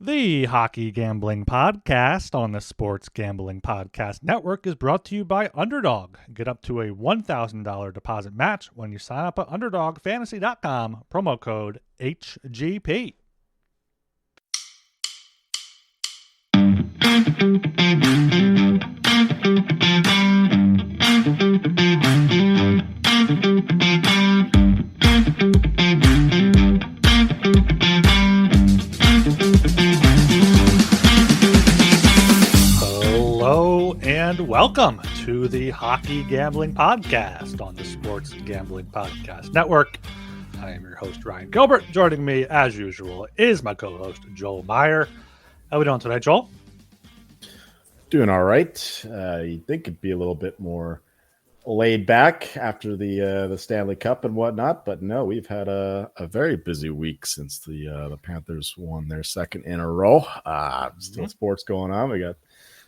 The Hockey Gambling Podcast on the Sports Gambling Podcast Network is brought to you by Underdog. Get up to a $1,000 deposit match when you sign up at UnderdogFantasy.com, promo code HGP. And welcome to the Hockey Gambling Podcast on the Sports Gambling Podcast Network. I am your host, Ryan Gilbert. Joining me, as usual, is my co-host, Joel Meyer. How are we doing today, Joel? Doing all right. You'd think it'd be a little bit more laid back after the Stanley Cup and whatnot, but no, we've had a very busy week since the Panthers won their second in a row. Still sports going on. We got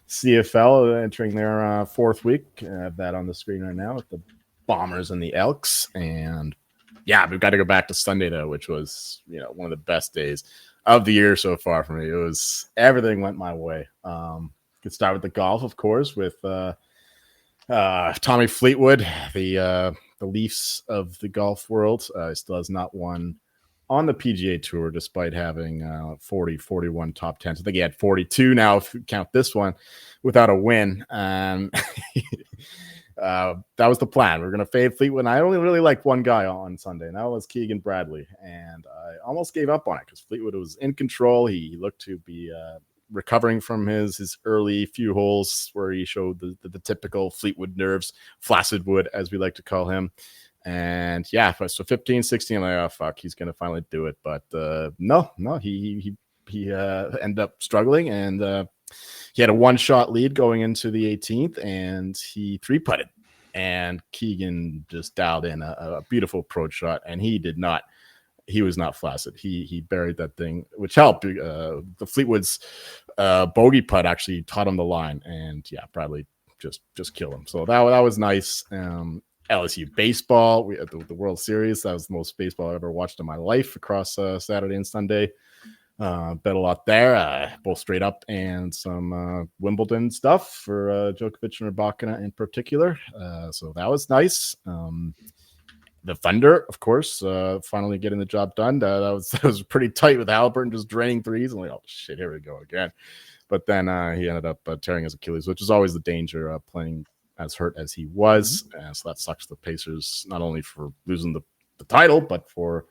CFL entering their fourth week. I have that on the screen right now with the Bombers and the Elks. And yeah, we've got to go back to Sunday though, which was, one of the best days of the year so far for me. It was, everything went my way. Could start with the golf, of course, with Tommy Fleetwood, the Leafs of the golf world. Still has not won on the PGA Tour, despite having 41 top 10s. I think he had 42 now, if you count this one, without a win. That was the plan. We're going to fade Fleetwood. And I only really liked one guy on Sunday, and that was Keegan Bradley. And I almost gave up on it because Fleetwood was in control. He looked to be recovering from his early few holes where he showed the typical Fleetwood nerves, flaccid wood, as we like to call him. And yeah, so 15, 16, I'm like, oh fuck, he's gonna finally do it. But no, he ended up struggling, and he had a one-shot lead going into the 18th, and he three-putted, and Keegan just dialed in a beautiful approach shot, and he was not flaccid. He buried that thing, which helped. The Fleetwood's bogey putt actually taught him the line, and yeah, probably just kill him. So that was nice. LSU baseball, we had the World Series. That was the most baseball I've ever watched in my life across Saturday and Sunday. Bet a lot there, both straight up and some Wimbledon stuff for Djokovic and Rybakina in particular. So that was nice. The Thunder, of course, finally getting the job done. That was pretty tight with Halliburton just draining threes. I'm like, oh shit, here we go again. But then he ended up tearing his Achilles, which is always the danger of playing as hurt as he was. So that sucks the Pacers, not only for losing the title, but for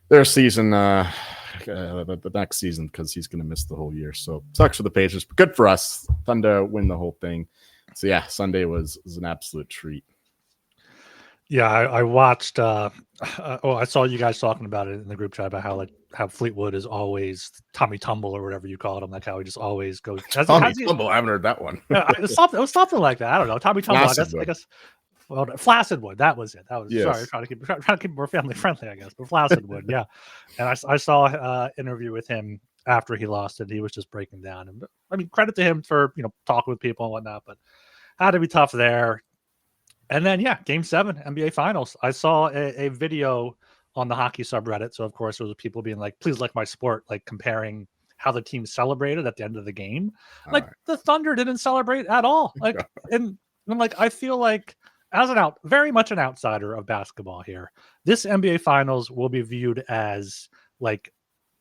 their season, the next season, because he's going to miss the whole year. So sucks for the Pacers, but good for us. Thunder win the whole thing. So yeah, Sunday was an absolute treat. Yeah, I watched. I saw you guys talking about it in the group chat about how Fleetwood is always Tommy Tumble or whatever you called him, like how he just always goes. Tommy Tumble, I haven't heard that one. It was something like that. I don't know. Tommy Tumble. I guess. Well, Flaccid Wood. That was it. That was Sorry, trying to keep it more family friendly, I guess. But Flaccid Wood, yeah. And I saw an interview with him after he lost it. He was just breaking down, and I mean, credit to him for talking with people and whatnot, but had to be tough there. And then, yeah, Game 7, NBA Finals. I saw a video on the hockey subreddit. So, of course, there was people being like, please like my sport, like comparing how the team celebrated at the end of the game. The Thunder didn't celebrate at all. And I'm like, I feel like as very much an outsider of basketball here, this NBA Finals will be viewed as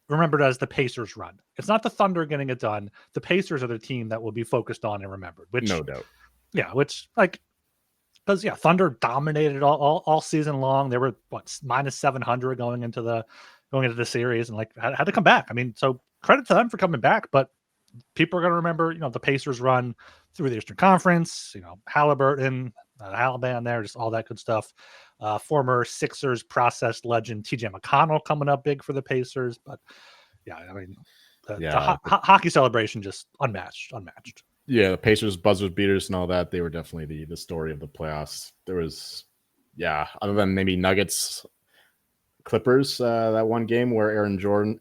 remembered as the Pacers run. It's not the Thunder getting it done. The Pacers are the team that will be focused on and remembered. Which, no doubt. Yeah, because Thunder dominated all season long. They were minus 700 going into the series, and had to come back. I mean, so credit to them for coming back. But people are going to remember, the Pacers run through the Eastern Conference. Halliburton, Alabama, there, just all that good stuff. Former Sixers process legend TJ McConnell coming up big for the Pacers. But yeah, I mean, the hockey celebration just unmatched. Yeah, the Pacers, buzzer beaters and all that, they were definitely the story of the playoffs. There was, other than maybe Nuggets, Clippers, that one game where Aaron Gordon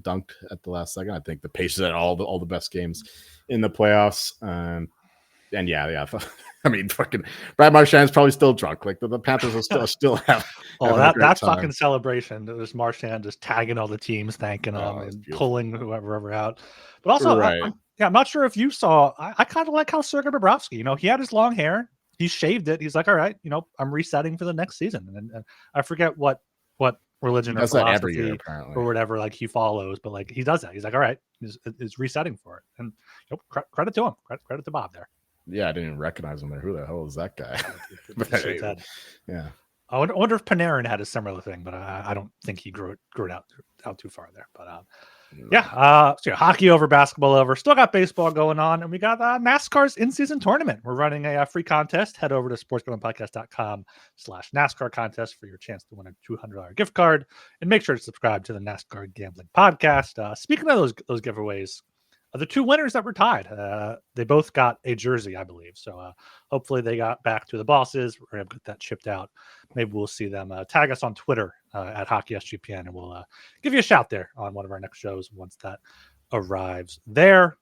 dunked at the last second. I think the Pacers had all the best games in the playoffs. And I mean, fucking Brad Marchand's probably still drunk. Like the Panthers will still have. That fucking celebration. There's Marchand just tagging all the teams, thanking them, and pulling whoever out. But also, right. I'm not sure if you saw. I kind of like how Sergei Bobrovsky. You know, he had his long hair. He shaved it. He's like, all right, you know, I'm resetting for the next season. And I forget what religion or philosophy or whatever like he follows, but like he does that. He's like, all right, he's resetting for it. And credit to him. Credit to Bob there. Yeah, I didn't even recognize him there. Who the hell is that guy? Yeah. I wonder if Panarin had a similar thing, but I don't think he grew it out too far there. But so hockey over, basketball over. Still got baseball going on, and we got NASCAR's in-season tournament. We're running a free contest. Head over to sportsgamblingpodcast.com/NASCAR contest for your chance to win a $200 gift card, and make sure to subscribe to the NASCAR Gambling Podcast. Speaking of those giveaways, the two winners that were tied, they both got a jersey, I believe. So hopefully they got back to the bosses. We're able to get that shipped out. Maybe we'll see them. Tag us on Twitter at HockeySGPN, and we'll give you a shout there on one of our next shows once that arrives there.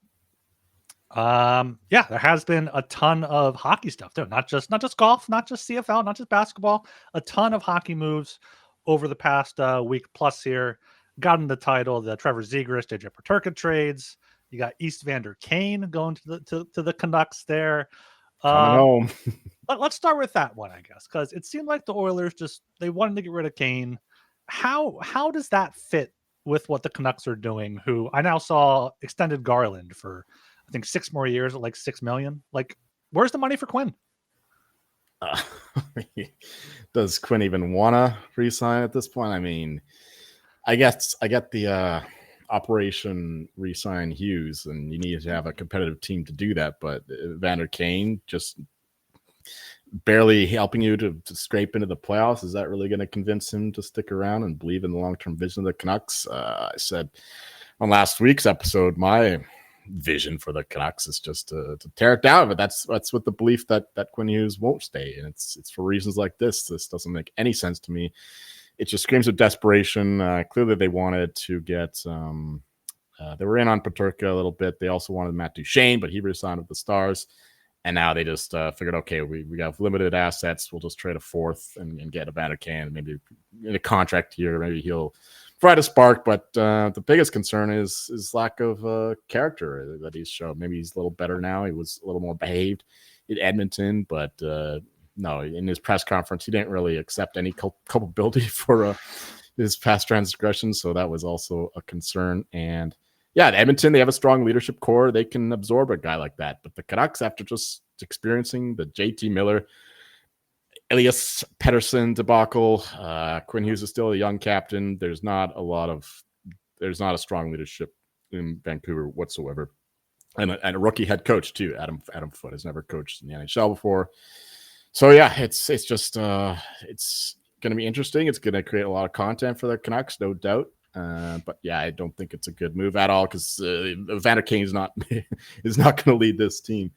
There has been a ton of hockey stuff too. Not just golf, not just CFL, not just basketball. A ton of hockey moves over the past week plus here. Got in the title, the Trevor Zegras, JJ Peterka trades. You got Evander Kane going to the Canucks there. Coming home. Let's start with that one, I guess, because it seemed like the Oilers they wanted to get rid of Kane. How does that fit with what the Canucks are doing? Who I now saw extended Garland for I think 6 more years at like $6 million. Like, where's the money for Quinn? Does Quinn even want to re-sign at this point? I mean, I guess I get the Operation re-sign Hughes, and you need to have a competitive team to do that. But Evander Kane just barely helping you to scrape into the playoffs. Is that really going to convince him to stick around and believe in the long-term vision of the Canucks? I said on last week's episode, my vision for the Canucks is just to tear it down. But that's with the belief that Quinn Hughes won't stay, and it's for reasons like this. This doesn't make any sense to me. It just screams of desperation. Clearly, they wanted to get they were in on Peterka a little bit. They also wanted Matt Duchene, but he resigned with the Stars. And now they just figured, okay, we have limited assets. We'll just trade a fourth and get Evander Kane. Maybe in a contract here, maybe he'll provide a spark. But the biggest concern is lack of character that he's shown. Maybe he's a little better now. He was a little more behaved in Edmonton, but no, in his press conference, he didn't really accept any culpability for his past transgressions. So that was also a concern. And yeah, Edmonton, they have a strong leadership core. They can absorb a guy like that. But the Canucks, after just experiencing the JT Miller, Elias Pettersson debacle, Quinn Hughes is still a young captain. There's not a strong leadership in Vancouver whatsoever. And a rookie head coach too. Adam Foote has never coached in the NHL before. So yeah, it's just it's going to be interesting. It's going to create a lot of content for the Canucks, no doubt. But yeah, I don't think it's a good move at all because Evander Kane is not going to lead this team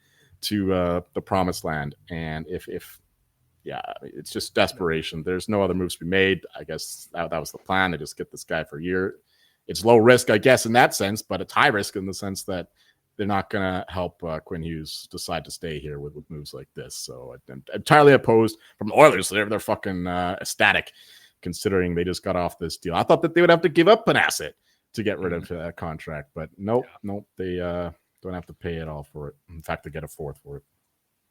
to the promised land. And if it's just desperation. There's no other moves to be made. I guess that was the plan. They just get this guy for a year. It's low risk, I guess, in that sense, but it's high risk in the sense that they're not going to help Quinn Hughes decide to stay here with moves like this. So I'm entirely opposed from the Oilers. They're fucking ecstatic considering they just got off this deal. I thought that they would have to give up an asset to get rid of that contract, but nope, they don't have to pay at all for it. In fact, they get a fourth for it.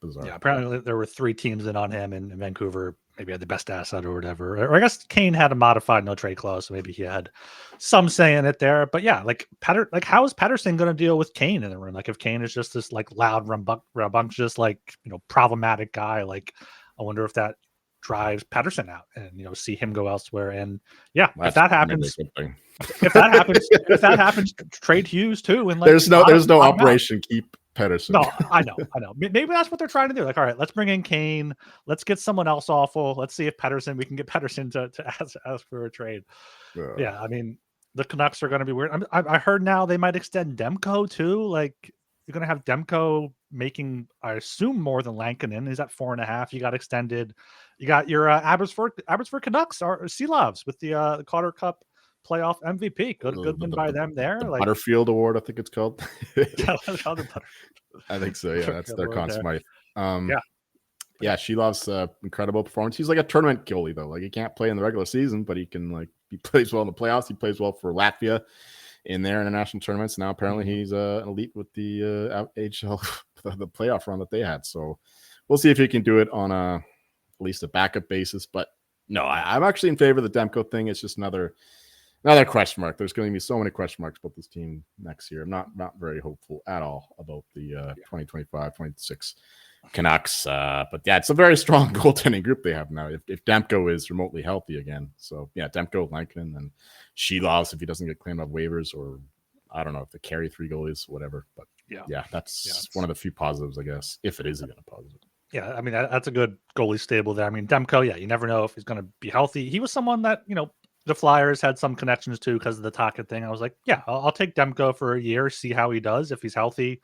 Bizarre. Yeah, apparently there were 3 teams in on him, and Vancouver maybe had the best asset or whatever. Or I guess Kane had a modified no trade clause, so maybe he had some say in it there. But yeah, how is Pettersson going to deal with Kane in the room? Like if Kane is just this like loud, rambunctious, like problematic guy, like I wonder if that drives Pettersson out and see him go elsewhere. And yeah, if that happens, trade Hughes too. And there's no operation keep Pettersson. No, I know. Maybe that's what they're trying to do. Like, all right, let's bring in Kane. Let's get someone else awful. Let's see if we can get Pettersson to ask for a trade. Yeah, I mean, the Canucks are going to be weird. I heard now they might extend Demko too. Like, you're going to have Demko making, I assume, more than Lankinen. He's at 4.5. You got extended. You got your Abbotsford Canucks or Seelovs with the Calder Cup playoff MVP. Good win by them there. The Butterfield Award, I think it's called. I think so. Yeah, that's their Conn Smythe. Yeah, Yeah, Shelov's incredible performance. He's like a tournament goalie though. Like he can't play in the regular season, but he plays well in the playoffs. He plays well for Latvia in their international tournaments. Now apparently he's an elite with the HL the playoff run that they had. So we'll see if he can do it on at least a backup basis. But no, I'm actually in favor of the Demko thing. It's just another question mark. There's going to be so many question marks about this team next year. I'm not very hopeful at all about the 2025-26 Canucks. But yeah, it's a very strong goaltending group they have now. If Demko is remotely healthy again. So yeah, Demko, Lankinen, and Shelovs if he doesn't get claimed on waivers, or I don't know if they carry 3 goalies, whatever. But yeah, that's one of the few positives, I guess, if it is even a positive. Yeah, I mean, that's a good goalie stable there. I mean, Demko, you never know if he's going to be healthy. He was someone that, the Flyers had some connections to because of the Tocchet thing. I was like, yeah, I'll take Demko for a year, see how he does. If he's healthy,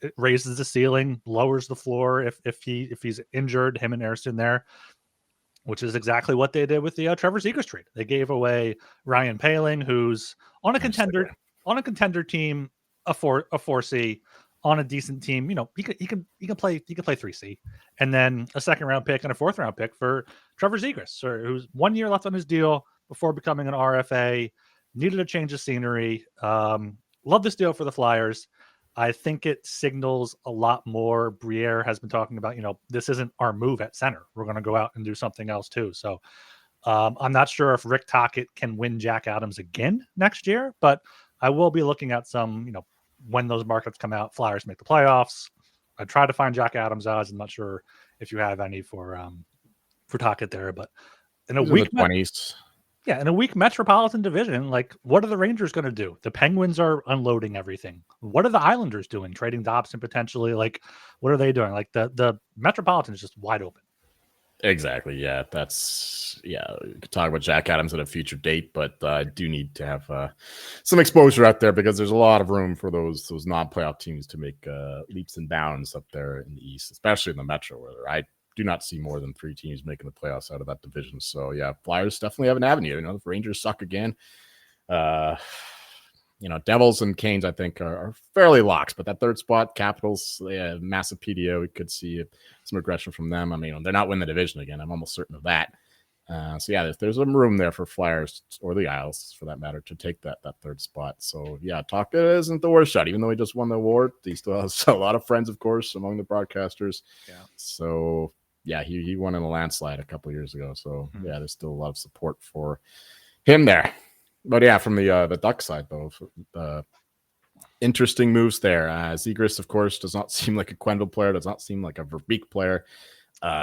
it raises the ceiling, lowers the floor. If he's injured, him and Ersson there, which is exactly what they did with the Trevor Zegras trade. They gave away Ryan Poehling, who's on a contender team, a 4C, on a decent team. He can play 3C, and then a 2nd round pick and a 4th round pick for Trevor Zegras, who's 1 year left on his deal before becoming an RFA. Needed a change of scenery. Love this deal for the Flyers. I think it signals a lot more. Briere has been talking about, this isn't our move at center. We're going to go out and do something else too. So I'm not sure if Rick Tocchet can win Jack Adams again next year, but I will be looking at some, when those markets come out, Flyers make the playoffs. I try to find Jack Adams odds. I'm not sure if you have any for Tocchet there, but in a week, 20s. Yeah, in a weak Metropolitan Division, like, what are the Rangers going to do? The Penguins are unloading everything. What are the Islanders doing? Trading Dobson potentially? Like, what are they doing? Like, the Metropolitan is just wide open. Exactly. Yeah, we could talk about Jack Adams at a future date, but I do need to have some exposure out there because there's a lot of room for those non-playoff teams to make leaps and bounds up there in the East, especially in the Metro, where I do not see more than 3 teams making the playoffs out of that division. So yeah, Flyers definitely have an avenue. The Rangers suck again. Devils and Canes, I think, are fairly locks, but that 3rd spot, Capitals, massive PDO. We could see some aggression from them. I mean, they're not winning the division again. I'm almost certain of that. So yeah, there's some room there for Flyers or the Isles, for that matter, to take that 3rd spot. So yeah, Tocchet isn't the worst shot, even though he just won the award. He still has a lot of friends, of course, among the broadcasters. Yeah. So yeah, he won in a landslide a couple of years ago. So yeah, there's still a lot of support for him there. But yeah, from the Duck side, though, interesting moves there. Zegras, of course, does not seem like a Quenneville player, does not seem like a Verbeek player,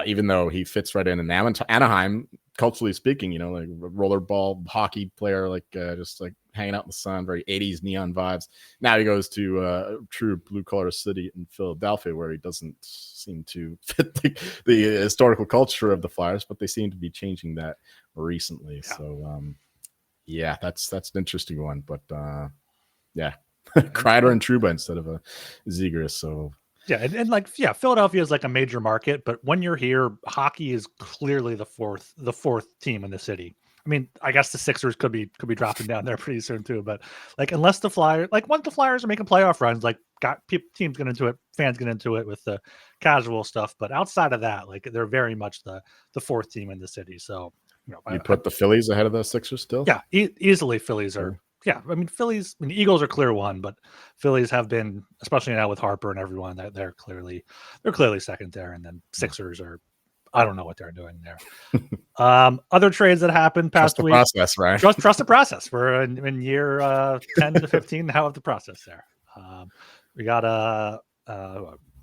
even though he fits right in Anaheim, culturally speaking, like a rollerball hockey player, like just like hanging out in the sun, very 80s neon vibes. Now he goes to a true blue-collar city in Philadelphia, where he doesn't seem to fit the historical culture of the Flyers, but they seem to be changing that recently. Yeah. So, yeah, that's an interesting one. But, yeah, Kreider and Trouba instead of a Zegras. So, yeah, and Philadelphia is like a major market, but when you're here, hockey is clearly the fourth team in the city. I mean, I guess the Sixers could be dropping down there pretty soon too. But like, unless the Flyers, once the Flyers are making playoff runs, teams get into it, fans get into it with the casual stuff. But outside of that, like, they're very much the 4th team in the city. So you put the Phillies ahead of the Sixers still? Yeah, easily Phillies are. Yeah, I mean, Phillies. I mean, the Eagles are clear 1, but Phillies have been, especially now with Harper and everyone, that they're clearly second there, and then Sixers are. I don't know what they're doing there. Other trades that happened past week. Trust the process, right? Trust the process. We're in year 10 to 15 now of the process there. We got a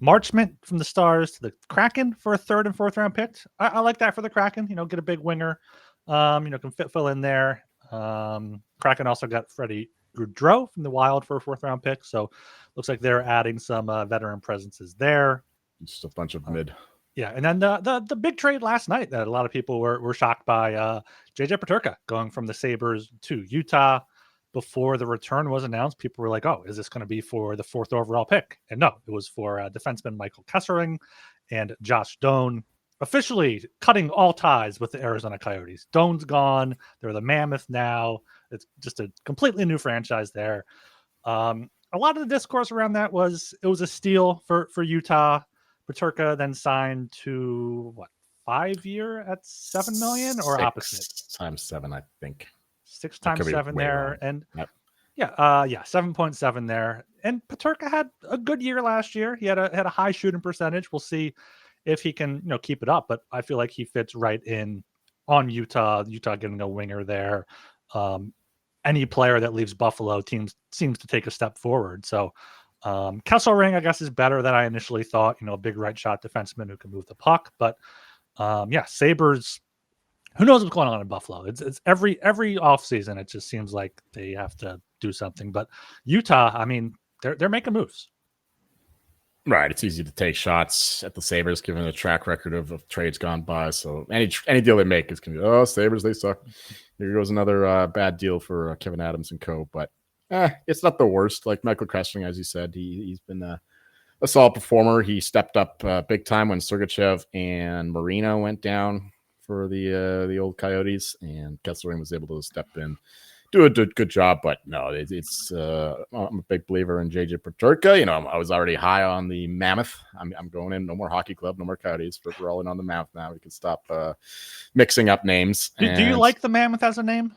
Marchment from the Stars to the Kraken for a 3rd and 4th round pick. I like that for the Kraken. Get a big winger. Can fill in there. Kraken also got Freddie Gaudreau from the Wild for a 4th round pick. So looks like they're adding some veteran presences there. Just a bunch of mid. Yeah, and then the big trade last night that a lot of people were shocked by, JJ Peterka going from the Sabres to Utah. Before the return was announced, people were like, oh, is this going to be for the 4th overall pick? And no, it was for defenseman Michael Kessering and Josh Doan, officially cutting all ties with the Arizona Coyotes. Doan's gone. They're the Mammoth now. It's just a completely new franchise there. A lot of the discourse around that was it was a steal for Utah. Peterka then signed to what, 5-year at $7 million, or opposite? 6 times 7, I think. 6 times 7 there, wrong. and yep. 7.7 there. And Peterka had a good year last year. He had a high shooting percentage. We'll see if he can keep it up. But I feel like he fits right in on Utah. Utah getting a winger there. Any player that leaves Buffalo seems to take a step forward. So Kesselring, I guess, is better than I initially thought. A big right shot defenseman who can move the puck. But Sabres, who knows what's going on in Buffalo? It's every offseason, it just seems like they have to do something. But Utah, I mean, they're making moves. Right. It's easy to take shots at the Sabres given the track record of trades gone by. So any deal they make is going to be, Sabres, they suck. Here goes another bad deal for Kevin Adams and co. But it's not the worst. Like Michael Kesselring, as you said, he's been a solid performer. He stepped up big time when Sergachev and Marino went down for the old Coyotes, and Kesselring was able to step in, do a good job. But no, it's I'm a big believer in JJ Peterka. I was already high on the Mammoth. I'm going in. No more hockey club, no more Coyotes. We're all in on the Mammoth now. We can stop mixing up names. Do you like the Mammoth as a name?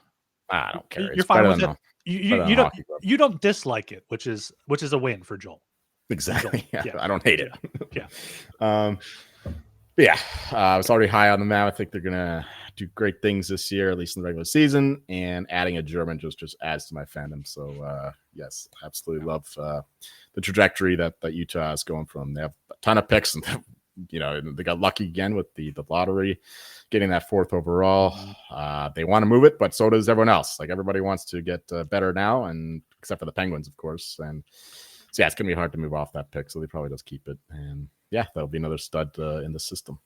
I don't care. You're fine with it. You don't dislike it, which is a win for Joel. Exactly. Yeah. I don't hate it. Yeah. I was already high on them now. I think they're gonna do great things this year, at least in the regular season. And adding a German just adds to my fandom. So yes, absolutely love the trajectory that Utah is going from. They have a ton of picks, and they got lucky again with the lottery, getting that 4th overall. They want to move it, but so does everyone else. Like, everybody wants to get better now, and except for the Penguins, of course. And so it's gonna be hard to move off that pick. So they probably just keep it. And that'll be another stud in the system.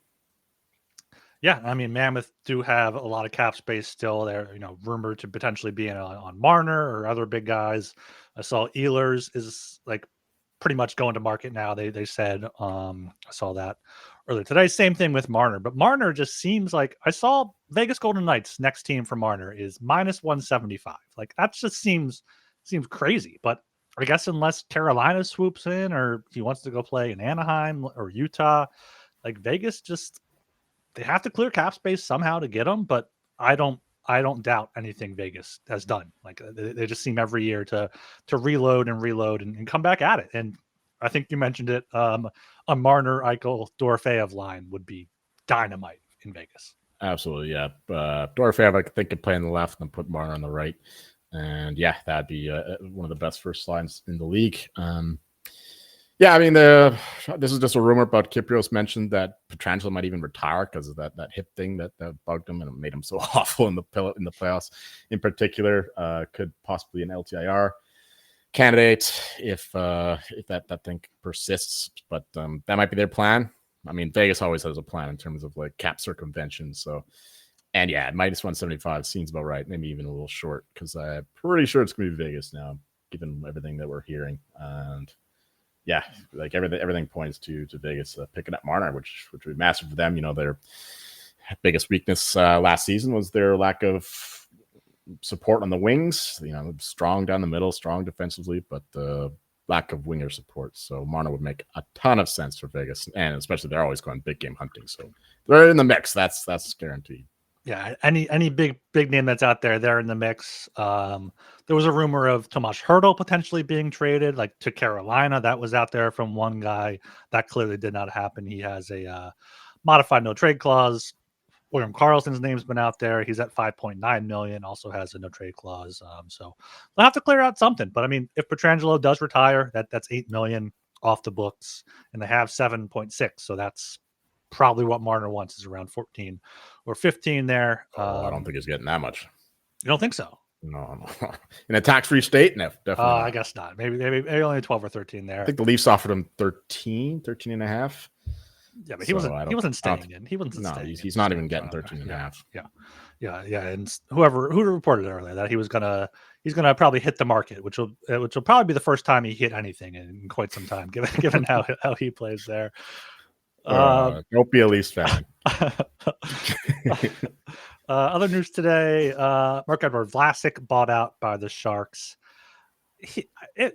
Yeah, I mean, Mammoth do have a lot of cap space still. They're rumored to potentially be on Marner or other big guys. I saw Ehlers is like pretty much going to market now. They said I saw that earlier today. Same thing with Marner, but Marner just seems like, I saw Vegas Golden Knights next team for Marner is -175. Like, that just seems crazy. But I guess unless Carolina swoops in, or he wants to go play in Anaheim or Utah, like Vegas just, they have to clear cap space somehow to get him. But I don't doubt anything Vegas has done. Like, they just seem every year to reload and come back at it. And I think you mentioned it. A Marner, Eichel, Dorofeyev line would be dynamite in Vegas. Absolutely, yeah. Dorofeyev, I think, could play on the left and put Marner on the right. And that'd be one of the best first lines in the league. I mean, this is just a rumor, but Kyprios mentioned that Pietrangelo might even retire because of that hip thing that bugged him and it made him so awful in the playoffs. In particular, could possibly an LTIR candidate if that thing persists. But that might be their plan. I mean, Vegas always has a plan in terms of like cap circumvention. So. And -175 seems about right. Maybe even a little short, because I'm pretty sure it's going to be Vegas now, given everything that we're hearing. And like everything points to Vegas picking up Marner, which would be massive for them. Their biggest weakness last season was their lack of support on the wings. Strong down the middle, strong defensively, but the lack of winger support. So Marner would make a ton of sense for Vegas, and especially they're always going big game hunting. So they're in the mix. That's guaranteed. Yeah, any big name that's out there, they're in the mix. There was a rumor of Tomas Hertl potentially being traded, like, to Carolina. That was out there from one guy. That clearly did not happen. He has a modified no trade clause. William Karlsson's name's been out there. He's at $5.9 million. Also has a no trade clause. So they'll have to clear out something. But I mean, if Pietrangelo does retire, that's $8 million off the books, and they have 7.6. So that's probably what Marner wants, is around 14 or 15 there. I don't think he's getting that much. You don't think so? No. In a tax-free state? No, definitely not. I guess not. Maybe only 12 or 13 there. I think the Leafs offered him 13 and a half. Yeah, but he wasn't staying in. He wasn't staying in. He's not even getting 13 and a half. Yeah. And who reported earlier that he's gonna probably hit the market, which will probably be the first time he hit anything in quite some time, given how he plays there. Don't be a Leafs fan. Other news today: Marc-Edouard Vlasic bought out by the Sharks.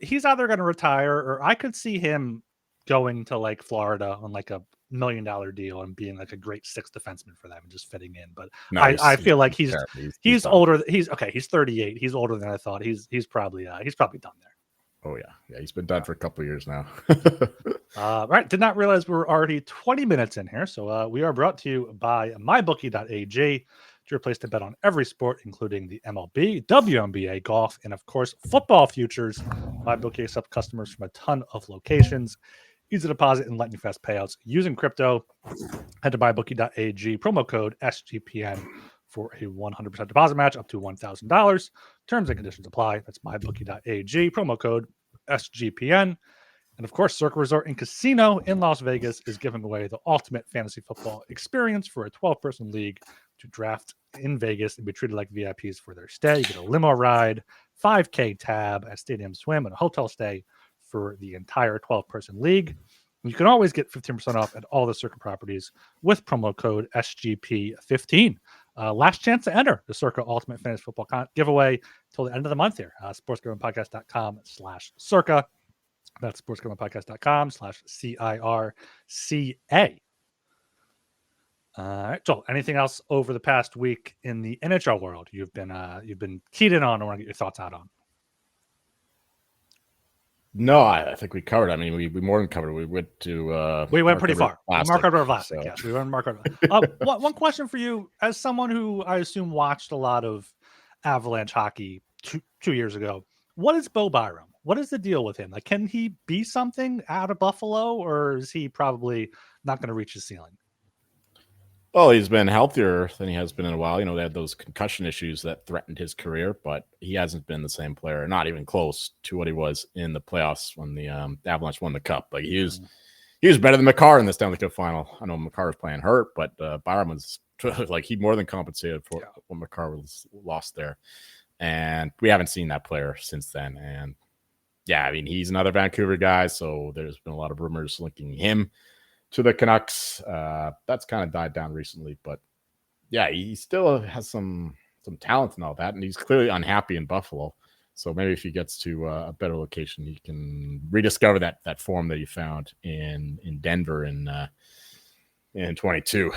He's either going to retire, or I could see him going to like Florida on like a $1 million deal and being like a great sixth defenseman for them and just fitting in. But no, I feel like he's older. He's 38. He's older than I thought. He's probably done there. Oh yeah. He's been done for a couple of years now. Right. Did not realize we were already 20 minutes in here. So we are brought to you by mybookie.ag. Your place to bet on every sport, including the MLB, WNBA, golf, and of course, football futures. MyBookie accepts customers from a ton of locations. Easy deposit and lightning fast payouts using crypto. Head to mybookie.ag, promo code SGPN for a 100% deposit match up to $1,000. Terms and conditions apply. That's mybookie.ag, promo code SGPN. And of course, Circa Resort and Casino in Las Vegas is giving away the ultimate fantasy football experience for a 12-person league to draft in Vegas and be treated like VIPs for their stay. You get a limo ride, 5K tab, a stadium swim, and a hotel stay for the entire 12-person league. You can always get 15% off at all the Circa properties with promo code SGP15. Last chance to enter the Circa Ultimate Fantasy Football giveaway till the end of the month here. sportsgamblingpodcast.com/Circa. That's sportsgamblingpodcast.com/CIRCA. All right, Joel, anything else over the past week in the NHL world you've been keyed in on or want to get your thoughts out on? No, I think we covered. I mean, we more than covered. We went pretty far. Mark River Vlasic, yes. We went Mark River. One question for you, as someone who I assume watched a lot of Avalanche hockey 2 years ago, what is Bo Byram? What is the deal with him? Like, can he be something out of Buffalo, or is he probably not going to reach his ceiling? Well, he's been healthier than he has been in a while. They had those concussion issues that threatened his career, but he hasn't been the same player, not even close to what he was in the playoffs when the Avalanche won the Cup. Like he was better than Makar in the Stanley Cup final. I know Makar was playing hurt, but Byram was like he more than compensated for when Makar was lost there. And we haven't seen that player since then. And yeah, I mean, he's another Vancouver guy, so there's been a lot of rumors linking him to the Canucks. That's kind of died down recently, but yeah, he still has some talent and all that, and he's clearly unhappy in Buffalo. So maybe if he gets to a better location, he can rediscover that form that he found in Denver in 22.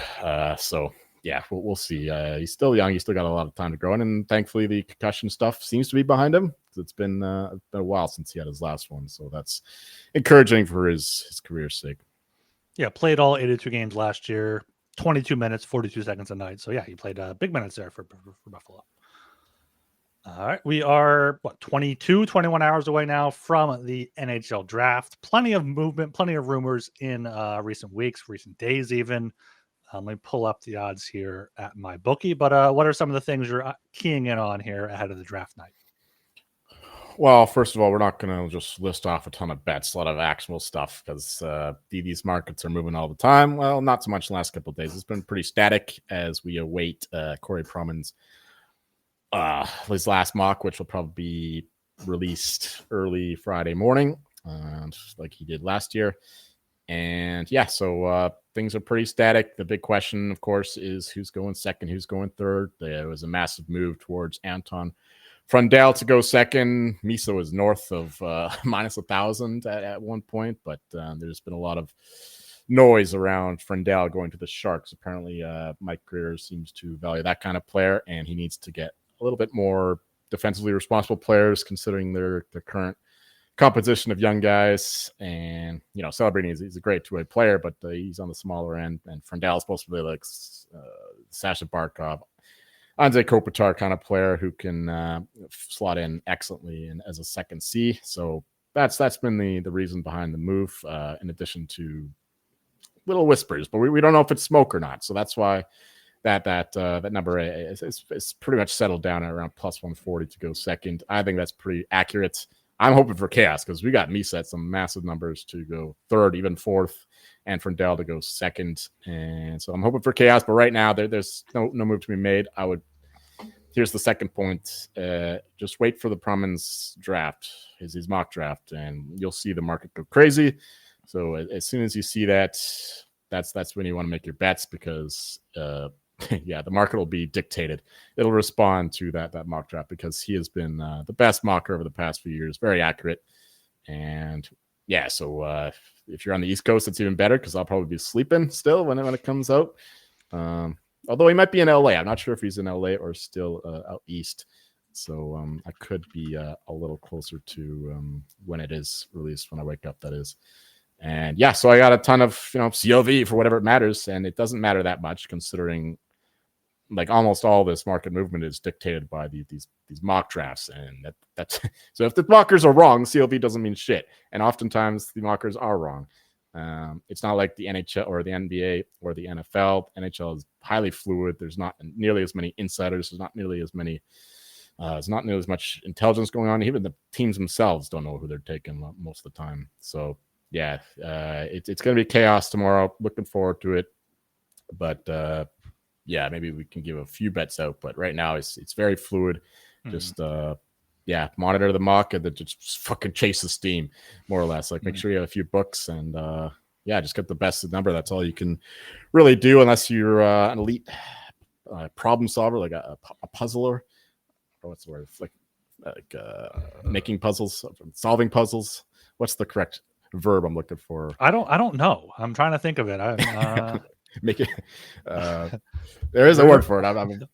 So yeah, we'll see. He's still young. He's still got a lot of time to grow in, and thankfully the concussion stuff seems to be behind him. It's been a while since he had his last one, so that's encouraging for his career's sake. Yeah, played all 82 games last year, 22 minutes, 42 seconds a night. So, yeah, he played big minutes there for Buffalo. All right, we are, 21 hours away now from the NHL Draft. Plenty of movement, plenty of rumors in recent weeks, recent days even. Let me pull up the odds here at MyBookie. But what are some of the things you're keying in on here ahead of the draft night? Well, first of all, we're not going to just list off a ton of bets, a lot of actionable stuff, because these markets are moving all the time. Well, not so much in the last couple of days. It's been pretty static as we await Corey Prummann's his last mock, which will probably be released early Friday morning, just like he did last year. And yeah, so things are pretty static. The big question, of course, is who's going second, who's going third. There was a massive move towards Anton Frundell to go second. Misa was north of minus 1,000 at one point, but there's been a lot of noise around Frundell going to the Sharks. Apparently, Mike Greer seems to value that kind of player, and he needs to get a little bit more defensively responsible players, considering their current composition of young guys. And Celebrini is a great two-way player, but he's on the smaller end, and Frundell is supposed to be like Sasha Barkov, Anze Kopitar kind of player who can slot in excellently and as a second C. So that's been the reason behind the move, in addition to little whispers, but we don't know if it's smoke or not. So that's why that number is pretty much settled down at around plus 140 to go second. I think that's pretty accurate. I'm hoping for chaos because we got Misa at some massive numbers to go third, even fourth, and Frundell to go second. And so I'm hoping for chaos, but right now there's no move to be made. Here's the second point. Just wait for the Prummann's draft, his mock draft, and you'll see the market go crazy. So as soon as you see that, that's when you want to make your bets, because the market will be dictated. It'll respond to that mock draft, because he has been the best mocker over the past few years, very accurate. And yeah, so if you're on the East Coast, it's even better because I'll probably be sleeping still when it comes out. Although he might be in LA. I'm not sure if he's in LA or still out east. So I could be a little closer to when it is released, when I wake up, that is. And yeah, so I got a ton of, CLV for whatever it matters. And it doesn't matter that much considering like almost all this market movement is dictated by these mock drafts. And that's so if the mockers are wrong, CLV doesn't mean shit. And oftentimes the mockers are wrong. It's not like the NHL or the NBA or the NFL. NHL is highly fluid. There's not nearly as many insiders. There's not nearly as many. There's not nearly as much intelligence going on. Even the teams themselves don't know who they're taking most of the time. So yeah, it's going to be chaos tomorrow. Looking forward to it. But yeah, maybe we can give a few bets out. But right now it's very fluid. Just monitor the mock and just fucking chase the steam, more or less. Like make sure you have a few books and just get the best number. That's all you can really do unless you're an elite problem solver, like a puzzler. Or what's the word? Like making puzzles, solving puzzles. What's the correct verb I'm looking for? I don't know. I'm trying to think of it. Make it. There is a word for it.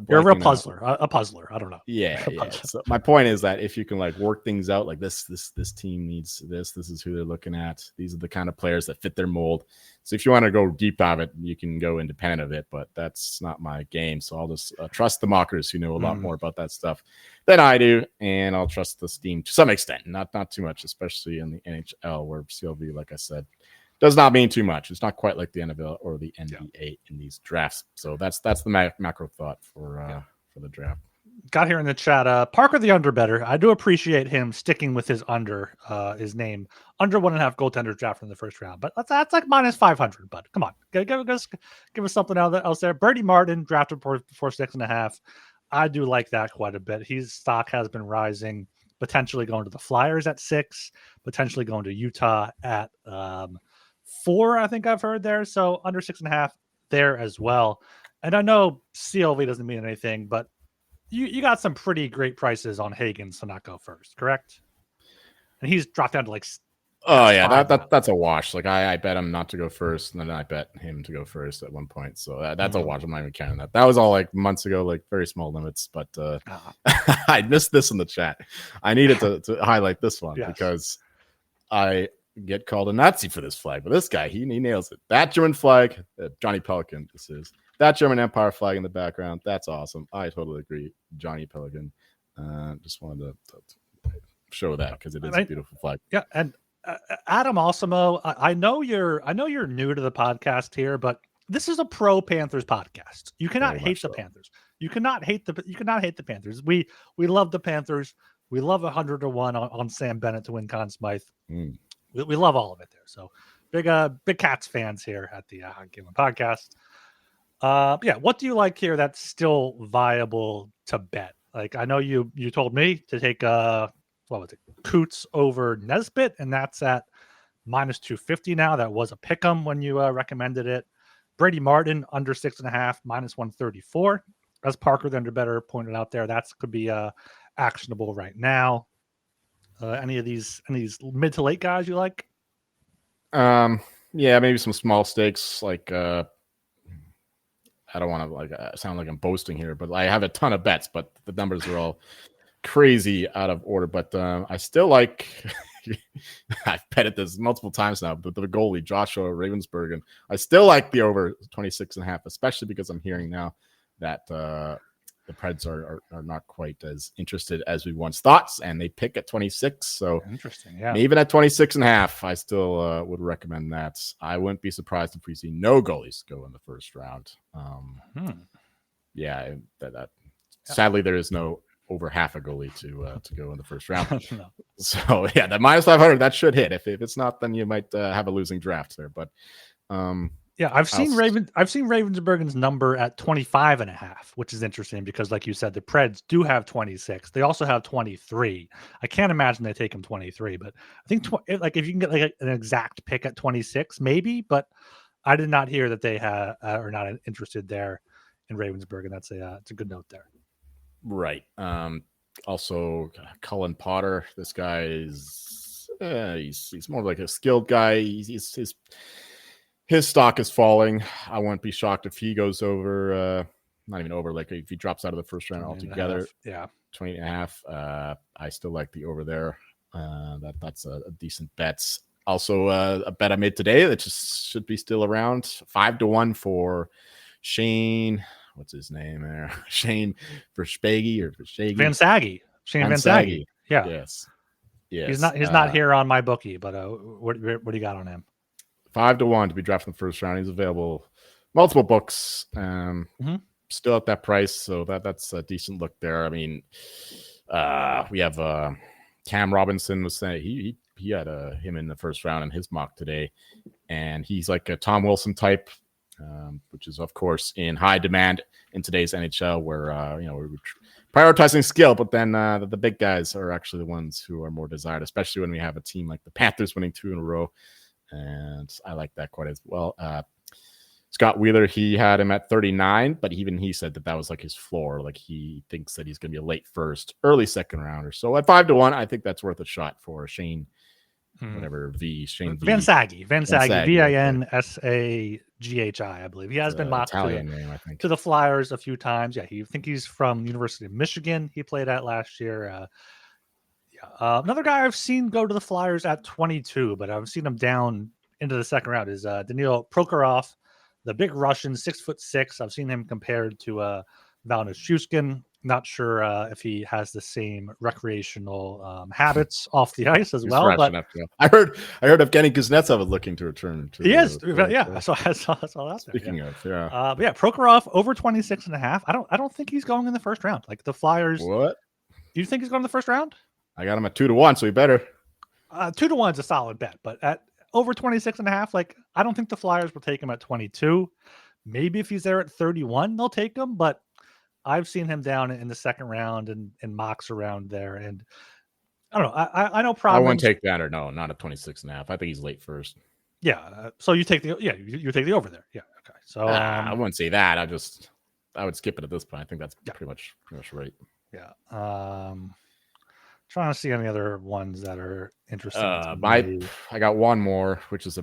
You're a real puzzler. A puzzler. I don't know. Yeah. So my point is that if you can like work things out, like this team needs this. This is who they're looking at. These are the kind of players that fit their mold. So if you want to go deep of it, you can go independent of it. But that's not my game. So I'll just trust the mockers who know a lot more about that stuff than I do, and I'll trust the Steam to some extent, not too much, especially in the NHL where CLV, like I said, does not mean too much. It's not quite like the NFL or the NBA in these drafts. So that's the macro thought for the draft. Got here in the chat, Parker the under better. I do appreciate him sticking with his under, his name, under 1.5 goaltenders drafted in the first round. But that's like minus 500. But come on, give us something else there. Brady Martin drafted for 6.5. I do like that quite a bit. His stock has been rising, potentially going to the Flyers at 6, potentially going to Utah at 4. I think I've heard there. So under 6.5 there as well. And I know CLV doesn't mean anything, but you got some pretty great prices on Hagens to not go first, correct? And he's dropped down to like. Oh yeah, that's a wash. Like I bet him not to go first, and then I bet him to go first at one point. So that's a wash. I'm not even counting that. That was all like months ago, like very small limits. But I missed this in the chat. I needed to highlight this one because I get called a Nazi for this flag, but this guy he nails it. That German flag, Johnny Pelican. This is. That German Empire flag in the background, that's awesome. I totally agree. Johnny Pelican. Just wanted to show that because it is a beautiful flag. Yeah, and Adam Osimo, I know you're new to the podcast here, but this is a pro Panthers podcast. You cannot hate the Panthers. You cannot hate the Panthers. We love the Panthers. We love 100-1 on Sam Bennett to win Conn Smythe. We love all of it there. So big Cats fans here at the Gilbert podcast. What do you like here that's still viable to bet? Like I know you told me to take Coots over Nesbitt, and that's at minus 250 now. That was a pick'em when you recommended it. Brady Martin under 6.5 minus 134. As Parker the Underbetter pointed out there, that could be actionable right now. Any of these mid to late guys you like? Maybe some small stakes like. I don't want to sound like I'm boasting here, but I have a ton of bets, but the numbers are all crazy out of order. But I still like, I've betted this multiple times now, but the goalie, Joshua Ravensbergen, I still like the over 26.5, especially because I'm hearing now that the Preds are not quite as interested as we once thought, and they pick at 26. So interesting, yeah. Even at 26.5, I still would recommend that. I wouldn't be surprised if we see no goalies go in the first round. Sadly, there is no over half a goalie to go in the first round. No. So that minus 500 that should hit. If it's not, then you might have a losing draft there. But I've seen Ravensbergen's number at 25.5, which is interesting because, like you said, the Preds do have 26. They also have 23. I can't imagine they take him 23, but I think if you can get like an exact pick at 26, maybe. But I did not hear that they are not interested there in Ravensbergen. That's it's a good note there. Right. Also, Cullen Potter. This guy is He's more like a skilled guy. His stock is falling. I wouldn't be shocked if he goes over, not even over, like if he drops out of the first round altogether. 20.5. I still like the over there. That's a decent bet. Also, a bet I made today that just should be still around 5-1 for Shane. What's his name there? Shane Verspaghi or Verspaghi? Van Saggy. Shane Van Saggy. Yeah. Yes. He's not here on my bookie, but what do you got on him? 5-1 to be drafted in the first round. He's available multiple books. Still at that price, so that's a decent look there. I mean, we have Cam Robinson was saying he had him in the first round in his mock today, and he's like a Tom Wilson type, which is of course in high demand in today's NHL, where we're prioritizing skill, but then the big guys are actually the ones who are more desired, especially when we have a team like the Panthers winning 2 in a row, and I like that quite as well. Scott Wheeler, he had him at 39, but even he said that was like his floor. Like he thinks that he's going to be a late first, early second rounder. So at 5-1, I think that's worth a shot for Shane, whatever Shane Van Saggy, Vinsaghi, I believe. He has been mocked to the Flyers a few times. Yeah, I think he's from University of Michigan. He played at last year. Another guy I've seen go to the Flyers at 22, but I've seen him down into the second round is Daniil Prokhorov. The big Russian, 6'6". I've seen him compared to Valnius Shushkin. Not sure if he has the same recreational habits off the ice as well. But I heard Evgeny Kuznetsov is looking to return. I saw that. Speaking of, but yeah, Prokhorov over 26.5. I don't think he's going in the first round. Like the Flyers. What? Do you think he's going in the first round? I got him at 2-1, so he better. 2-1 is a solid bet, but at over 26.5, like I don't think the Flyers will take him at 22. Maybe if he's there at 31, they'll take him, but I've seen him down in the second round and mocks around there. And I don't know. I know Providence. I wouldn't take that or no, not at 26.5. I think he's late first. Yeah. So you take you take the over there. Yeah. Okay. So I wouldn't say that. I would skip it at this point. I think that's pretty much right. Yeah. Trying to see any other ones that are interesting. I got one more, which is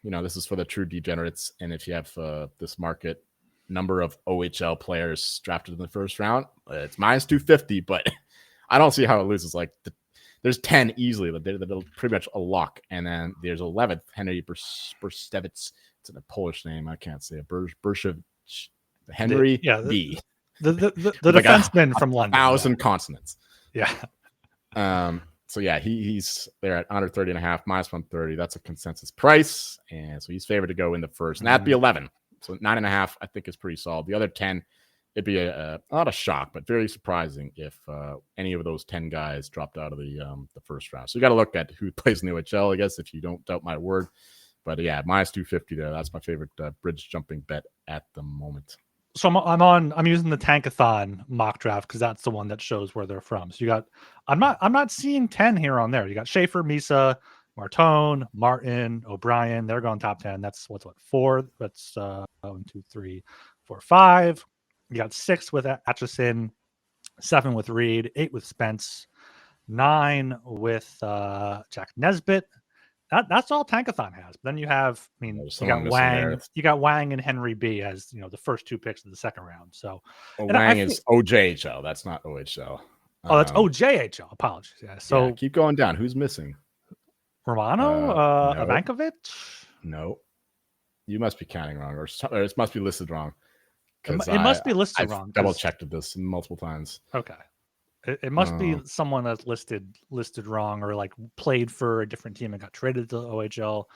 this is for the true degenerates. And if you have this market number of OHL players drafted in the first round, it's minus 250, but I don't see how it loses. Like there's 10 easily that they're pretty much a lock. And then there's 11th, Henry Burstevich. It's a Polish name. I can't say it. Burshevich. Henry B. The defenseman from London. 1,000 consonants. Yeah. So yeah, he's there at under 30.5, minus 130. That's a consensus price, and so he's favored to go in the first, and that'd be 11. So 9.5, I think, is pretty solid. The other 10, it'd be not a shock, but very surprising if any of those 10 guys dropped out of the first round. So you got to look at who plays in the OHL, I guess, if you don't doubt my word. But yeah, minus 250 there. That's my favorite bridge jumping bet at the moment. So I'm using the Tankathon mock draft because that's the one that shows where they're from. So you got, I'm not seeing 10 here on there. You got Schaefer, Misa, Martone, Martin, O'Brien. They're going top 10. That's what 4. That's 1, 2, 3, 4, 5. You got 6 with Atchison, 7 with Reed, 8 with Spence, 9 with Jack Nesbitt. That's all Tankathon has. But then you have, you got Wang. You got Wang and Henry B as the first 2 picks of the second round. So Wang is OJHL. That's not OHL. Oh, that's OJHL. Apologies. Yeah. So keep going down. Who's missing? Romano, no. Ivankovic. No, you must be counting wrong, or it must be listed wrong. It must be listed wrong. Double checked this multiple times. Okay. It must be someone that's listed wrong, or like played for a different team and got traded to the OHL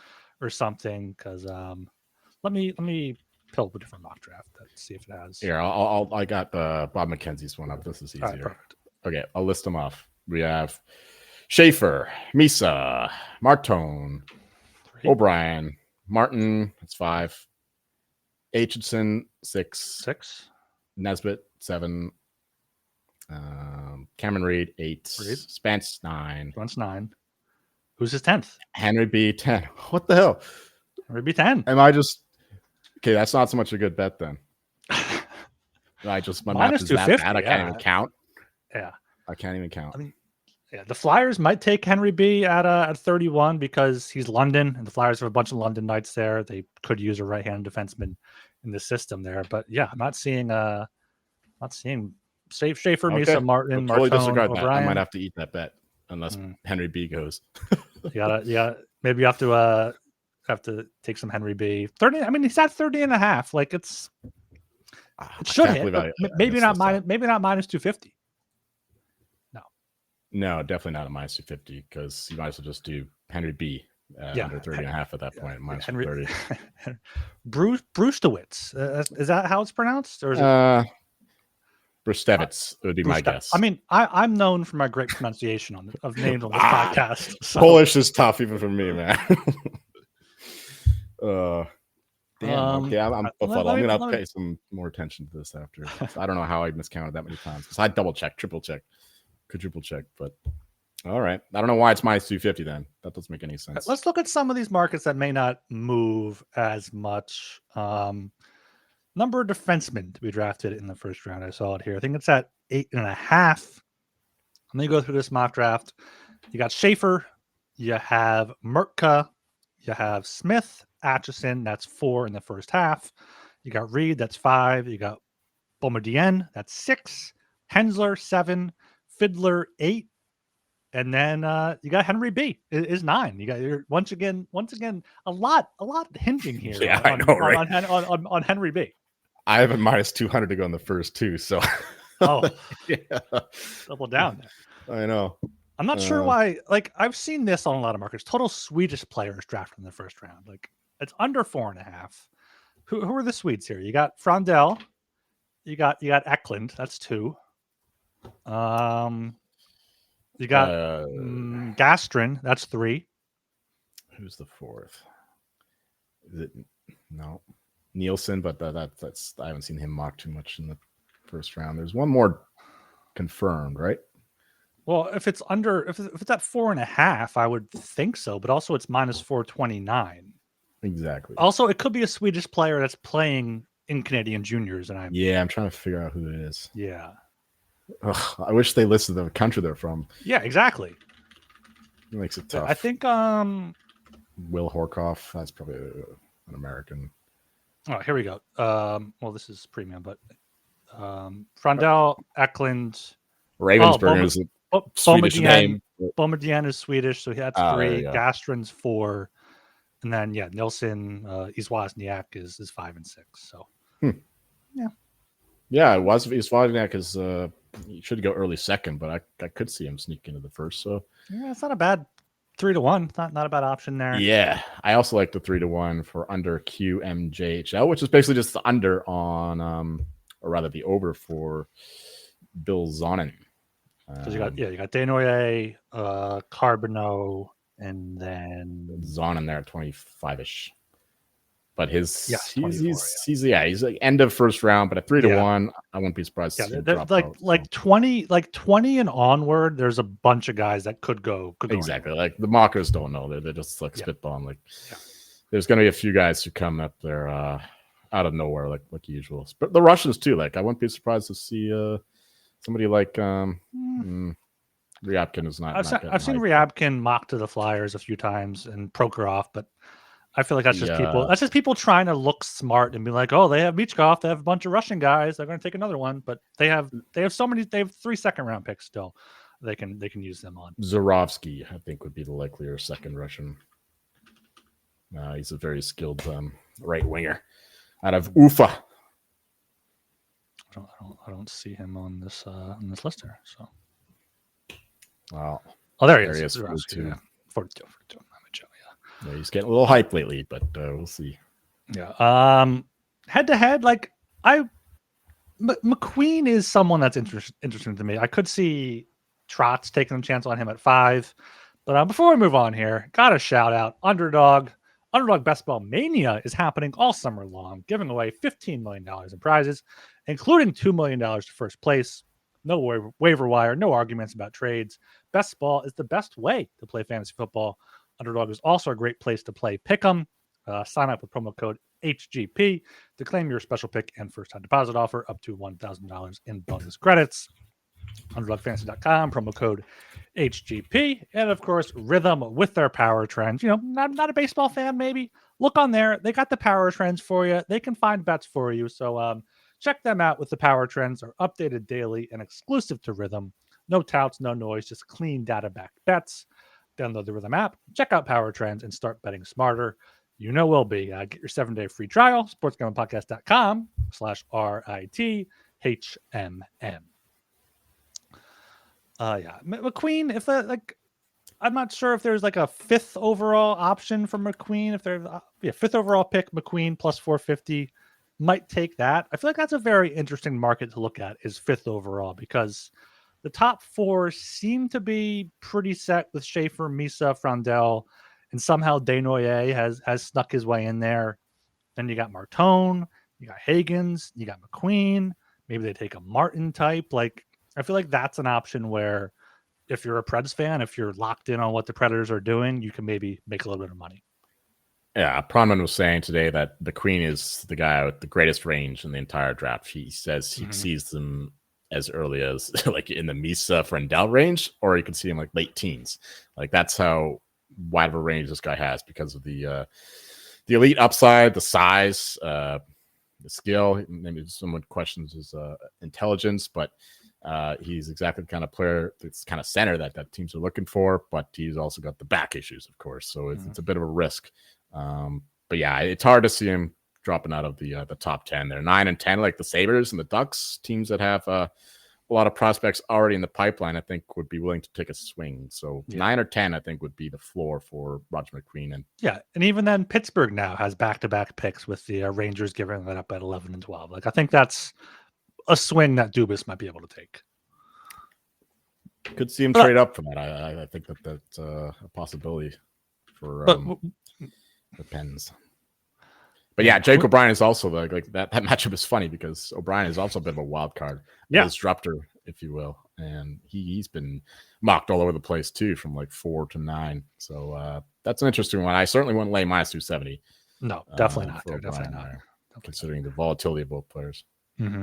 or something. Because let me pull up a different mock draft to see if it has. Here, I got Bob McKenzie's one up. This is easier. Right, okay, I'll list them off. We have Schaefer, Misa, Martone, 3. O'Brien, Martin. That's 5. Aitchison 6. Nesbitt 7. Cameron Reed 8. Spence 9. Who's his 10th? Henry B 10. What the hell? Henry B 10. Am I just okay? That's not so much a good bet then. My math is that bad. I can't even count. Yeah, I can't even count. Yeah, the Flyers might take Henry B at 31 because he's London, and the Flyers have a bunch of London Knights there. They could use a right-handed defenseman in the system there, but yeah, I'm not seeing Schaefer, Misa, Martin, totally Martone, disregard O'Brien. that. I might have to eat that bet unless Henry B goes. Maybe you have to take some Henry B. 30. I mean, he's at 30 and a half. Like it should hit, but maybe not minus 250. No, definitely not a minus 250 because you might as well just do Henry B under 30 and a half at that point. Minus 30. Brustewitz. Is that how it's pronounced? Or is it Brustewitz would be my guess. I mean, I'm known for my great pronunciation of names on this podcast. So. Polish is tough even for me, man. Damn. Okay, I'm befuddled. I'm gonna pay some more attention to this after. I don't know how I miscounted that many times because I double check, triple check, quadruple check. But all right, I don't know why it's minus 250 then. That doesn't make any sense. Let's look at some of these markets that may not move as much. Number of defensemen to be drafted in the first round. I saw it here. I think it's at 8.5. And then you go through this mock draft. You got Schaefer, you have Mertka, you have Smith, Atchison, that's 4 in the first half. You got Reed, that's 5. You got Boumedienne, that's 6. Hensler, 7. Fiddler, 8. And then you got Henry B is 9. You got once again a lot hinging here. Yeah, I know, right? On Henry B. I have a minus 200 to go in the first 2, so double down there. I know. I'm not sure why. Like I've seen this on a lot of markets. Total Swedish players drafted in the first round. Like it's under 4.5. Who are the Swedes here? You got Frondell. You got Eklund. That's 2. You got Gastrin. That's 3. Who's the 4th? Is it no Nielsen? But that's I haven't seen him mock too much in the first round. There's one more confirmed, right? Well, if it's at 4.5, I would think so. But also, it's minus 429. Exactly. Also, it could be a Swedish player that's playing in Canadian juniors, and I'm trying to figure out who it is. Yeah. Ugh, I wish they listed the country they're from. Yeah, exactly. It makes it tough. I think Will Horkoff, that's probably an American. Oh, here we go. Well, this is premium, but Frondell, Eklund, Ravensburger is a Swedish name. Boumedienne is Swedish, so that's 3. Gastrin's 4, and then Nilsson, Izwazniak is 5 and 6. So Izwazniak is he should go early second, but I could see him sneak into the first. So it's not a bad 3-1. Not a bad option there. Yeah, I also like the 3-1 for under QMJHL, which is basically just the under on, or rather the over for Bill Zonin. So you got Desnoyers, Carbonneau, and then Zonin there at 25ish. But he's like end of first round, but at 3-1, I won't be surprised. To see him drop out, 20 and onward. There's a bunch of guys that could go exactly. Like the mockers don't know. They're just like spitballing. There's going to be a few guys who come up there out of nowhere, like usual. But the Russians too. Like I wouldn't be surprised to see somebody like Ryabkin is not. I've seen Ryabkin mocked to the Flyers a few times and Prokhorov, but I feel like that's just people. That's just people trying to look smart and be like, "Oh, they have Michkov. They have a bunch of Russian guys. They're going to take another one." But they have so many. They have 3 second-round picks still. They can use them on. Zarovsky, I think, would be the likelier second Russian. He's a very skilled right winger out of Ufa. I don't see him on this list here. So, wow. Oh, there he is. 42. 42. Yeah, he's getting a little hype lately, but we'll see. Yeah. Head to head, like McQueen is someone that's interesting to me. I could see Trotz taking a chance on him at 5. But before we move on here, got a shout out. Underdog Best Ball Mania is happening all summer long, giving away $15 million in prizes, including $2 million to first place. No waiver wire, no arguments about trades. Best Ball is the best way to play fantasy football. Underdog is also a great place to play Pick'em. Sign up with promo code HGP to claim your special pick and first-time deposit offer up to $1,000 in bonus credits. UnderdogFantasy.com, promo code HGP, and of course Rhythm with their power trends. Not a baseball fan, maybe look on there. They got the power trends for you. They can find bets for you. So check them out with the power trends. Are updated daily and exclusive to Rhythm. No touts, no noise, just clean data-backed bets. Download the Rhythm app, check out power trends, and start betting smarter. We'll be. Get your 7-day free trial, sportsgamblingpodcast.com/RITHMM. McQueen, I'm not sure if there's like a 5th overall option for McQueen. If there's 5th overall pick, McQueen plus 450, might take that. I feel like that's a very interesting market to look at, is 5th overall, because the top 4 seem to be pretty set with Schaefer, Misa, Frondell, and somehow Desnoyers has snuck his way in there. Then you got Martone, you got Higgins, you got McQueen. Maybe they take a Martin type. I feel like that's an option where if you're a Preds fan, if you're locked in on what the Predators are doing, you can maybe make a little bit of money. Yeah, Pronman was saying today that the Queen is the guy with the greatest range in the entire draft. He says he sees them as early as like in the Misa Frendel range, or you can see him like late teens. Like that's how wide of a range this guy has because of the elite upside, the size, the skill. Maybe someone questions his intelligence, but he's exactly the kind of player that's kind of center that teams are looking for, but he's also got the back issues, of course. So it's a bit of a risk. But yeah, it's hard to see him dropping out of the top 10. They're 9 and 10, like the Sabres and the Ducks, teams that have a lot of prospects already in the pipeline, I think would be willing to take a swing. So 9 or 10, I think, would be the floor for Roger McQueen. And even then, Pittsburgh now has back-to-back picks with the Rangers giving that up at 11 and 12. I think that's a swing that Dubas might be able to take. Could see him trade up from that. I think that's a possibility for the Pens. But yeah, Jake O'Brien is also like that matchup is funny because O'Brien is also a bit of a wild card. Yeah. Disruptor, if you will. And he's been mocked all over the place too, from like 4 to 9. So that's an interesting one. I certainly wouldn't lay minus 270. No, definitely not. Definitely not. Considering the volatility of both players. Mm-hmm.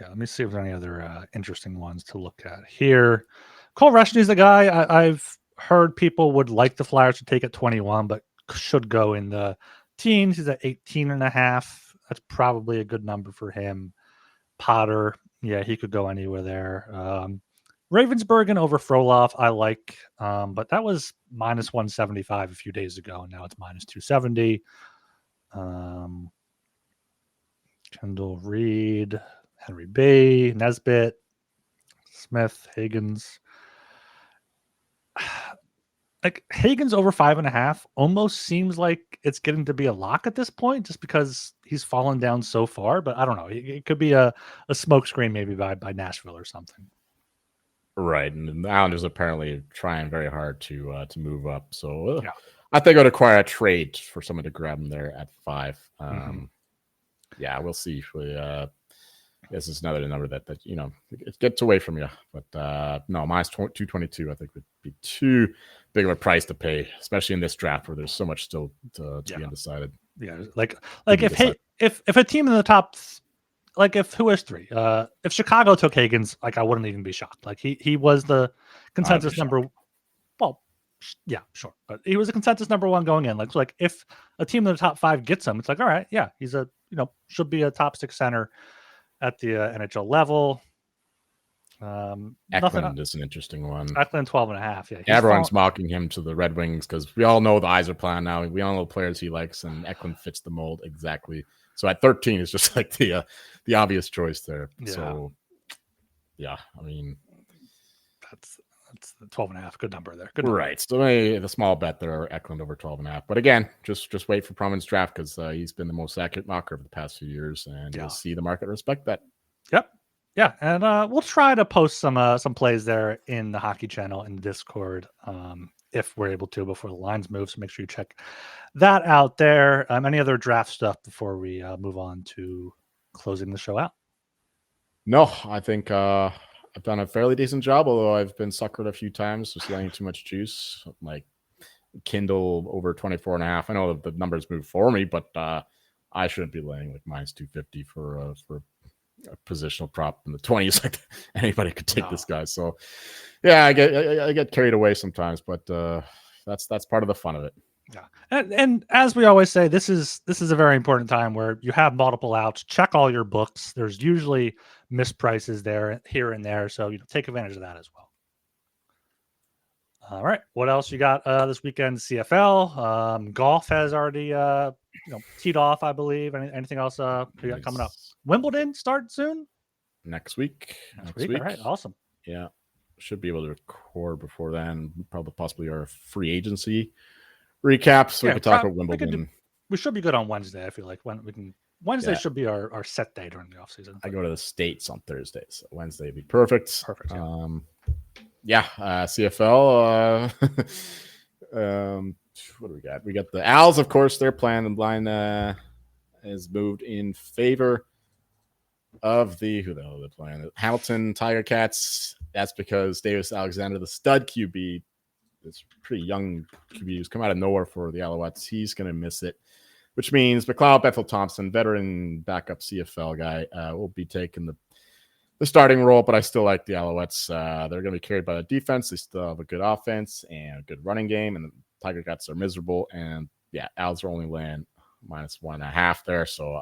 Yeah, let me see if there's any other interesting ones to look at here. Cole Rushton is the guy I've heard people would like the Flyers to take at 21, but should go in the teens. He's at 18.5. That's probably a good number for him. Potter, yeah, he could go anywhere there. Ravensburgen over Frolov, I like, but that was minus 175 a few days ago, and now it's minus 270. Kendall Reed, Henry Bay, Nesbitt, Smith, Higgins. Like Higgins over 5.5 almost seems like it's getting to be a lock at this point, just because he's fallen down so far. But I don't know. It could be a smokescreen maybe by Nashville or something. Right, and the Islanders apparently trying very hard to move up. So I think I'd acquire a trade for someone to grab them there at 5. Yeah, we'll see. This is another number that it gets away from you. But no, minus 222 I think would be too big of a price to pay, especially in this draft where there's so much still to be undecided. Yeah, like if a team in the top, like who has 3? If Chicago took Higgins, I wouldn't even be shocked. Like he was the consensus number. Well, yeah, sure, but he was a consensus number 1 going in. Like if a team in the top 5 gets him, it's like, all right, yeah, he's should be a top 6 center at the NHL level. Eklund is an interesting one. Eklund 12.5. Yeah, everyone's mocking him to the Red Wings because we all know the eyes are plan now. We all know the players he likes, and Eklund fits the mold exactly. So at 13 is just like the obvious choice there. Yeah. So yeah, I mean that's 12.5. Good number there. Good number. Right. Still the small bet there, Eklund over 12.5. But again, just wait for Proman's draft because he's been the most accurate mocker of the past few years, and you'll see the market respect that. Yep. Yeah, and we'll try to post some plays there in the Hockey Channel in Discord if we're able to before the lines move. So make sure you check that out there. Any other draft stuff before we move on to closing the show out? No, I think I've done a fairly decent job, although I've been suckered a few times just laying too much juice. Like Kindle over 24.5. I know that the numbers move for me, but I shouldn't be laying like minus 250 for a positional prop in the 20s. Like anybody could take this guy. So yeah, I get carried away sometimes, but that's part of the fun of it. Yeah, and as we always say, this is a very important time where you have multiple outs. Check all your books. There's usually misprices there, here and there, so take advantage of that as well. All right, what else you got this weekend? CFL, golf has already teed off, I believe. Anything else we got coming up? Wimbledon start soon. Next week. Next week. All right, awesome. Yeah, should be able to record before then. Probably possibly our free agency recap, so we can talk about Wimbledon. We should be good on Wednesday. I feel like Wednesday should be our set day during the off season. I go to the States on Thursday, so Wednesday would be perfect. Perfect. Yeah. CFL. What do we got? We got the Owls, of course. Their plan line is moved in favor of who the hell are they playing? The Hamilton Tiger Cats. That's because Davis Alexander, the stud QB, this pretty young QB who's come out of nowhere for the Alouettes, he's going to miss it, which means McLeod Bethel-Thompson, veteran backup CFL guy, will be taking the starting role, but I still like the Alouettes. They're going to be carried by the defense. They still have a good offense and a good running game, and the Tiger Cats are miserable. And yeah, Owls are only laying -1.5 there, so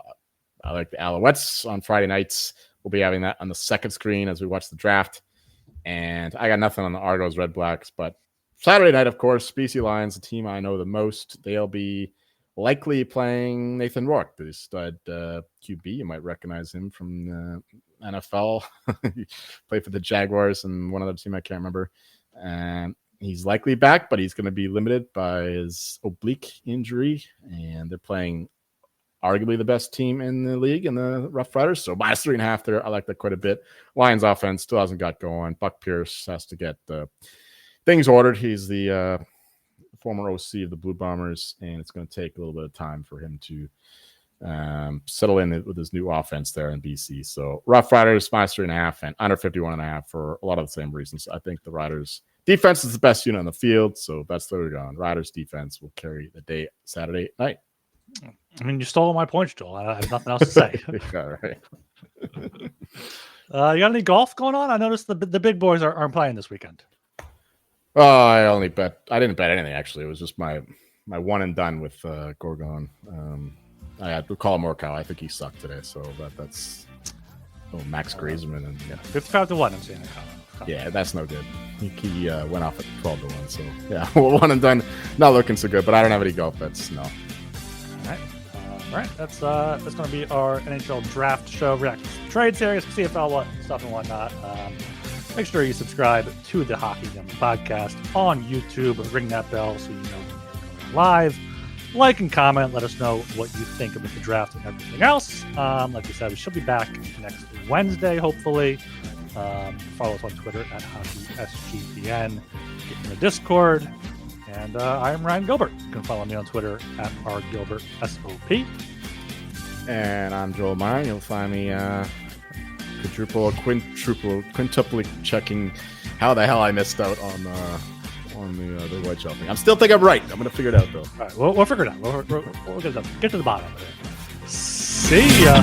I like the Alouettes on Friday nights. We'll be having that on the second screen as we watch the draft. And I got nothing on the Argos Red Blacks, but Saturday night, of course, BC Lions, the team I know the most. They'll be likely playing Nathan Rourke, the stud QB. You might recognize him from the NFL. He played for the Jaguars and one other team I can't remember. And he's likely back, but he's going to be limited by his oblique injury. And they're playing arguably the best team in the league in the Rough Riders. So -3.5 there. I like that quite a bit. Lions offense still hasn't got going. Buck Pierce has to get things ordered. He's the former OC of the Blue Bombers, and it's going to take a little bit of time for him to settle in with his new offense there in BC. So Rough Riders -3.5 and under 51.5 for a lot of the same reasons. I think the Riders defense is the best unit on the field, so that's where we're going. Riders defense will carry the day Saturday night. I mean, you stole my points, Joel. I have nothing else to say. All right. You got any golf going on? I noticed the big boys aren't playing this weekend. Oh, I didn't bet anything, actually. It was just my one and done with Gorgon. I had to call Morcow. I think he sucked today, so that's Max Grazeman. And 55-1, I'm seeing it. Yeah, that's no good. He went off at 12-1, so yeah, one and done. Not looking so good, but I don't have any golf bets, no. All right, that's going to be our NHL Draft show. React to trade series, CFL stuff and whatnot. Make sure you subscribe to the Hockey Gambling Podcast on YouTube. Ring that bell so you know when we're going live. Like and comment. Let us know what you think about the draft and everything else. Like we said, we should be back next Wednesday, hopefully. Follow us on Twitter at HockeySGPN. Get in the Discord. And I am Ryan Gilbert. You can follow me on Twitter at rgilbertsop. And I'm Joel Meyer. You'll find me quintuple checking how the hell I missed out on the white shelf thing. I still think I'm right. I'm going to figure it out, though. All right, we'll figure it out. We'll get to the bottom of it. See ya.